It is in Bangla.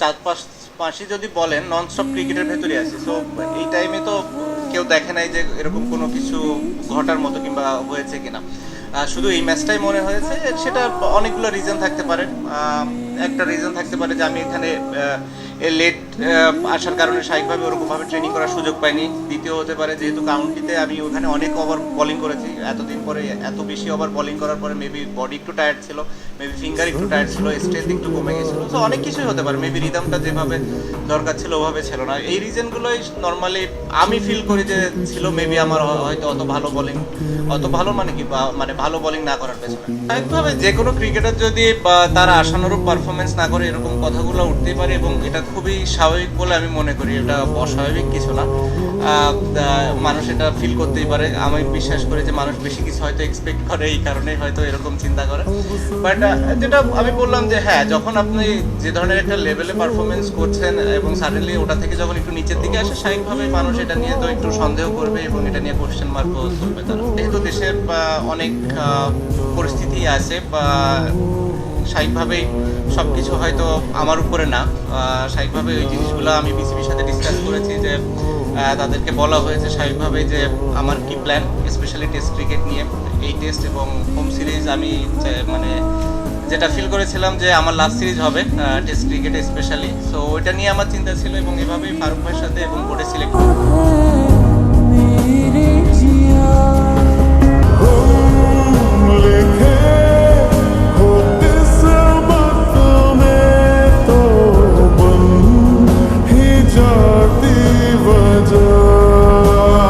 4-5 মাসই যদি বলেন নন স্টপ ক্রিকেটের ভেতরে আছি। সো এই টাইমে তো কেউ দেখে নাই যে এরকম কোনো কিছু ঘটার মতো কিংবা হয়েছে কিনা। শুধু এই ম্যাচটাই মনে হয়েছে, সেটা অনেকগুলো রিজন থাকতে পারে। একটা রিজন থাকতে পারে যে আমি এখানে লেট আসার কারণে স্বাভাবিকভাবে ওরকমভাবে ট্রেনিং করার সুযোগ পাইনি। দ্বিতীয় হতে পারে যেহেতু কাউন্টিতে আমি ওখানে অনেক ওভার বোলিং করেছি, এতদিন পরে এত বেশি ওভার বোলিং করার পরে মেবি বডি একটু টায়ার্ড ছিল, মেবি ফিঙ্গার একটু টায়ার্ড ছিল, স্ট্রেংথ একটু কমে গেছিলো। সো অনেক কিছুই হতে পারে, মেবি রিদমটা যেভাবে দরকার ছিল ওভাবে ছিল না। এই রিজনগুলোই নর্মালি আমি ফিল করি যে ছিল। মেবি আমার হয়তো অত ভালো মানে কি মানে ভালো বোলিং না করার পেছনে স্বাভাবিকভাবে যে কোনো ক্রিকেটার যদি তারা আশানুরূপ পারফরমেন্স না করে এরকম কথাগুলো উঠতেই পারে, এবং এটা খুবই স্বাভাবিক বলে আমি মনে করি। এটা অস্বাভাবিক কিছু না। মানুষ এটা ফিল করতেই পারে। আমি বিশ্বাস করি যে মানুষ বেশি কিছু হয়তো এক্সপেক্ট করে, এই কারণেই হয়তো এরকম চিন্তা করে। বাট যেটা আমি বললাম যে হ্যাঁ, যখন আপনি যে ধরনের একটা লেভেলে পারফরমেন্স করছেন এবং সাডেনলি ওটা থেকে যখন একটু নিচের দিকে আসে, স্বাভাবিকভাবে মানুষ এটা নিয়ে তো একটু সন্দেহ করবে এবং এটা নিয়ে কোশ্চেন মার্কও তুলবে তারা। যেহেতু দেশের অনেক পরিস্থিতি আছে, বা স্বাভাবিকভাবেই সব কিছু হয়তো আমার উপরে না। স্বাভাবিকভাবে ওই জিনিসগুলো আমি বিসিবির সাথে ডিসকাস করেছি, যে তাদেরকে বলা হয়েছে স্বাভাবিকভাবে যে আমার কি প্ল্যান, স্পেশালি টেস্ট ক্রিকেট নিয়ে। এই টেস্ট এবং হোম সিরিজ আমি মানে যেটা ফিল করেছিলাম যে আমার লাস্ট সিরিজ হবে টেস্ট ক্রিকেটে স্পেশালি। সো ওইটা নিয়ে আমার চিন্তা ছিল, এবং এভাবেই ফারুক ভাইয়ের সাথে এবং বোর্ডে সিলেক্ট